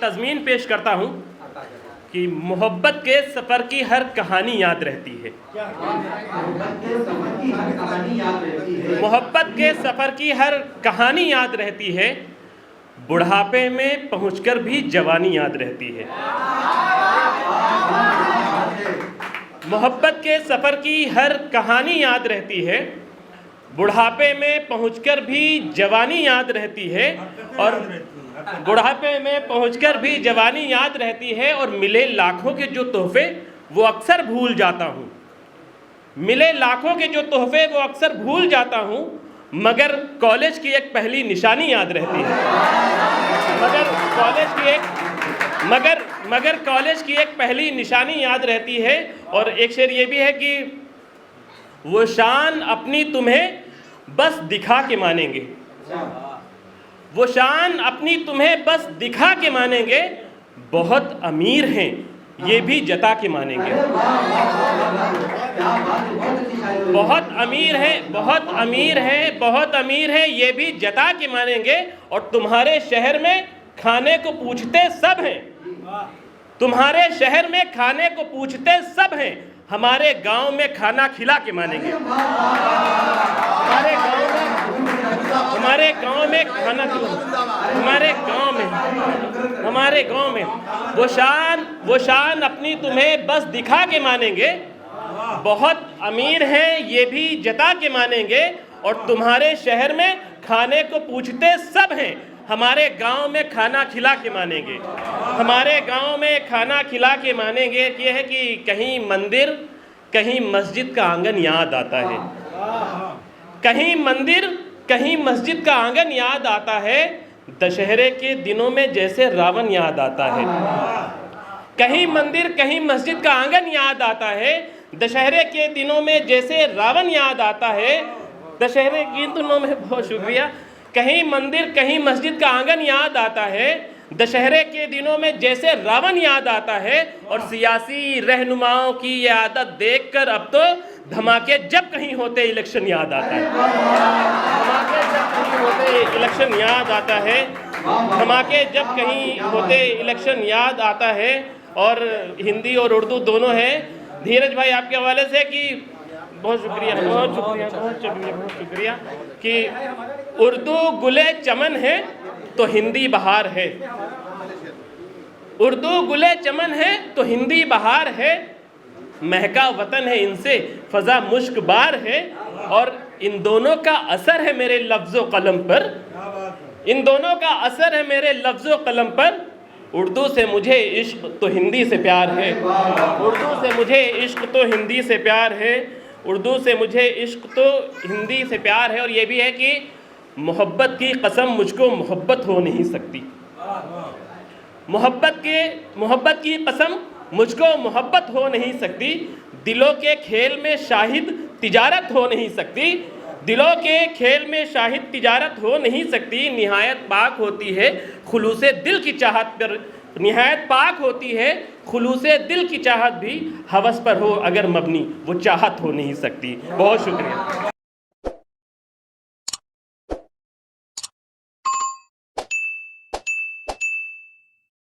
तज़मीन पेश करता हूँ कि मोहब्बत के सफ़र की हर कहानी याद रहती है। मोहब्बत के सफ़र की हर कहानी याद रहती है, बुढ़ापे में पहुंचकर भी जवानी याद रहती है। मोहब्बत के सफ़र की हर कहानी याद रहती है, बुढ़ापे में पहुंचकर भी जवानी याद रहती है, और बुढ़ापे में पहुंचकर भी जवानी याद रहती है। और मिले लाखों के जो तोहफे वो अक्सर भूल जाता हूँ, मिले लाखों के जो तोहफे वो अक्सर भूल जाता हूँ, मगर कॉलेज की एक पहली निशानी याद रहती है। मगर कॉलेज की एक पहली निशानी याद रहती है। और एक शेर ये भी है कि वो शान अपनी तुम्हें बस दिखा के मानेंगे, वो शान अपनी तुम्हें बस दिखा के मानेंगे, बहुत अमीर हैं ये भी जता के मानेंगे। बहुत अमीर हैं, बहुत अमीर हैं, बहुत अमीर हैं ये भी जता के मानेंगे। और तुम्हारे शहर में खाने को पूछते सब हैं, तुम्हारे शहर में खाने को पूछते सब हैं, हमारे गांव में खाना खिला के मानेंगे। हमारे गांव में खाना, हमारे गांव में वो शान अपनी तुम्हें बस दिखा के मानेंगे, बहुत अमीर हैं ये भी जता के मानेंगे। और तुम्हारे शहर में खाने को पूछते सब हैं, हमारे गांव में खाना खिला के मानेंगे। हमारे गांव में खाना खिला के मानेंगे। ये है कि कहीं मंदिर कहीं मस्जिद का आंगन याद आता है, कहीं मंदिर कहीं मस्जिद का आंगन याद आता है, दशहरे के दिनों में जैसे रावण याद आता है। कहीं मंदिर कहीं मस्जिद का आंगन याद आता है, दशहरे के दिनों में जैसे रावण याद आता है। दशहरे के दिनों में, बहुत शुक्रिया, कहीं मंदिर कहीं मस्जिद का आंगन याद आता है, दशहरे के दिनों में जैसे रावण याद आता है। और सियासी रहनुमाओं की ये आदत देखकर अब तो धमाके जब कहीं होते इलेक्शन याद आता है, धमाके जब कहीं होते इलेक्शन याद आता है, धमाके जब कहीं होते इलेक्शन याद आता है। और हिंदी और उर्दू दोनों है। धीरज भाई आपके हवाले से कि बहुत शुक्रिया, बहुत शुक्रिया, बहुत शुक्रिया, बहुत शुक्रिया कि उर्दू गुले चमन है तो हिंदी बहार है, उर्दू गुले चमन है तो हिंदी बहार है, महका वतन है इनसे फजा मुश्क बार है। और इन दोनों का असर है मेरे लफ्ज़ो कलम पर, इन दोनों का असर है मेरे लफ्ज़ो कलम पर। उर्दू से मुझे इश्क तो हिंदी से प्यार है, उर्दू से मुझे इश्क तो हिंदी से प्यार है, उर्दू से मुझे इश्क तो हिंदी से प्यार है। और ये भी है कि मोहब्बत की कसम मुझको मोहब्बत हो नहीं सकती, मोहब्बत की कसम मुझको मोहब्बत हो नहीं सकती, दिलों के खेल में शाहिद तिजारत हो नहीं सकती, दिलों के खेल में शाहिद तिजारत हो नहीं सकती। निहायत पाक होती है खुलूसे दिल की चाहत पर, निहायत पाक होती है खुलूसे दिल की चाहत भी हवस पर हो अगर मबनी वो चाहत हो नहीं सकती। बहुत शुक्रिया।